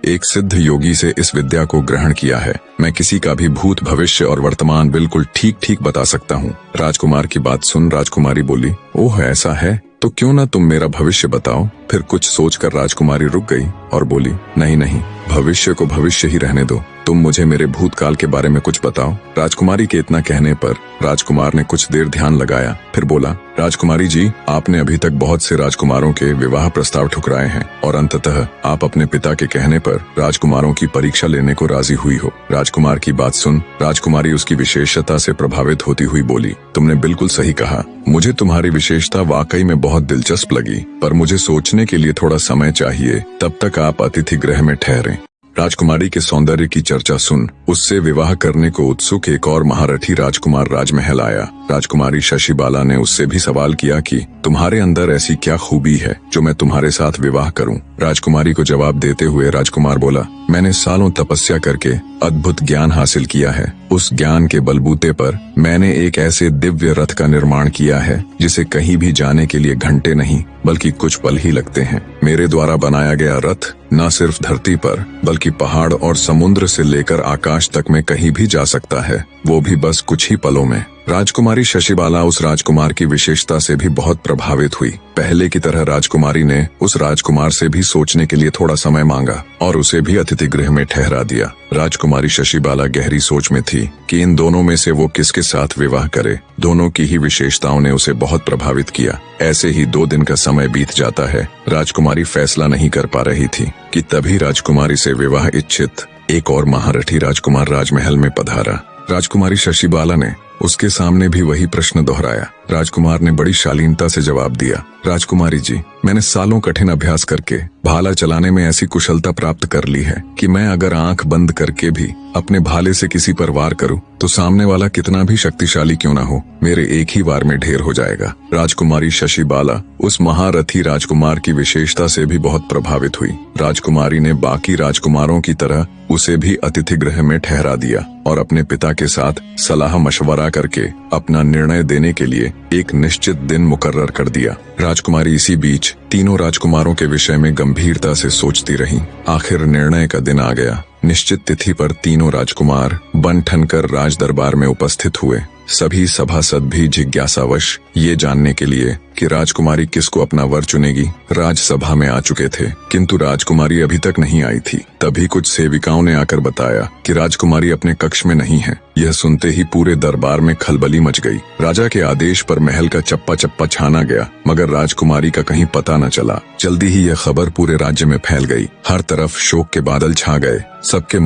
एक सिद्ध योगी से इस विद्या को ग्रहण किया है। मैं किसी का भी भूत, भविष्य और वर्तमान बिल्कुल ठीक ठीक बता सकता हूँ। राजकुमार की बात सुन राजकुमारी बोली, ओह ऐसा है तो क्यों ना तुम मेरा भविष्य बताओ। फिर कुछ सोचकर राजकुमारी रुक गई और बोली, नहीं नहीं, भविष्य को भविष्य ही रहने दो, तुम मुझे मेरे भूतकाल के बारे में कुछ बताओ। राजकुमारी के इतना कहने पर राजकुमार ने कुछ देर ध्यान लगाया, फिर बोला, राजकुमारी जी, आपने अभी तक बहुत से राजकुमारों के विवाह प्रस्ताव ठुकराए हैं और अंततः आप अपने पिता के कहने पर राजकुमारों की परीक्षा लेने को राजी हुई हो। राजकुमार की बात सुन राजकुमारी उसकी विशेषता से प्रभावित होती हुई बोली, तुमने बिल्कुल सही कहा, मुझे तुम्हारी विशेषता वाकई में बहुत दिलचस्प लगी, पर मुझे सोचने के लिए थोड़ा समय चाहिए, तब तक आप अतिथि गृह में ठहरें। राजकुमारी के सौंदर्य की चर्चा सुन उससे विवाह करने को उत्सुक एक और महारथी राजकुमार राजमहल आया। राजकुमारी शशिबाला ने उससे भी सवाल किया कि तुम्हारे अंदर ऐसी क्या खूबी है जो मैं तुम्हारे साथ विवाह करूं। राजकुमारी को जवाब देते हुए राजकुमार बोला, मैंने सालों तपस्या करके अद्भुत ज्ञान हासिल किया है। उस ज्ञान के बलबूते पर मैंने एक ऐसे दिव्य रथ का निर्माण किया है जिसे कहीं भी जाने के लिए घंटे नहीं बल्कि कुछ पल ही लगते हैं। मेरे द्वारा बनाया गया रथ न सिर्फ धरती पर बल्कि पहाड़ और समुद्र से लेकर आकाश तक में कहीं भी जा सकता है, वो भी बस कुछ ही पलों में। राजकुमारी शशिबाला उस राजकुमार की विशेषता से भी बहुत प्रभावित हुई। पहले की तरह राजकुमारी ने उस राजकुमार से भी सोचने के लिए थोड़ा समय मांगा और उसे भी अतिथि गृह में ठहरा दिया। राजकुमारी शशिबाला गहरी सोच में थी कि इन दोनों में से वो किसके साथ विवाह करे। दोनों की ही विशेषताओं ने उसे बहुत प्रभावित किया। ऐसे ही 2 दिन का समय बीत जाता है। राजकुमारी फैसला नहीं कर पा रही थी कि तभी राजकुमारी से विवाह इच्छित एक और महारथी राजकुमार राजमहल में पधारा। राजकुमारी शशिबाला ने उसके सामने भी वही प्रश्न दोहराया। राजकुमार ने बड़ी शालीनता से जवाब दिया, राजकुमारी जी, मैंने सालों कठिन अभ्यास करके भाला चलाने में ऐसी कुशलता प्राप्त कर ली है कि मैं अगर आंख बंद करके भी अपने भाले से किसी पर वार करूं तो सामने वाला कितना भी शक्तिशाली क्यों ना हो, मेरे एक ही वार में ढेर हो जाएगा। राजकुमारी शशिबाला उस महारथी राजकुमार की विशेषता से भी बहुत प्रभावित हुई। राजकुमारी ने बाकी राजकुमारों की तरह उसे भी अतिथि गृह में ठहरा दिया और अपने पिता के साथ सलाह मशवरा करके अपना निर्णय देने के लिए एक निश्चित दिन मुकर्रर कर दिया। राजकुमारी इसी बीच तीनों राजकुमारों के विषय में गंभीरता से सोचती रहीं। आखिर निर्णय का दिन आ गया। निश्चित तिथि पर तीनों राजकुमार बन ठनकर राज दरबार में उपस्थित हुए। सभी सभासद भी जिज्ञासावश ये जानने के लिए कि राजकुमारी किसको अपना वर चुनेगी राजसभा में आ चुके थे, किंतु राजकुमारी अभी तक नहीं आई थी। तभी कुछ सेविकाओं ने आकर बताया कि राजकुमारी अपने कक्ष में नहीं है। यह सुनते ही पूरे दरबार में खलबली मच गई। राजा के आदेश पर महल का चप्पा चप्पा छाना गया, मगर राजकुमारी का कहीं पता न चला। जल्दी ही यह खबर पूरे राज्य में फैल गई। हर तरफ शोक के बादल छा गए। सबके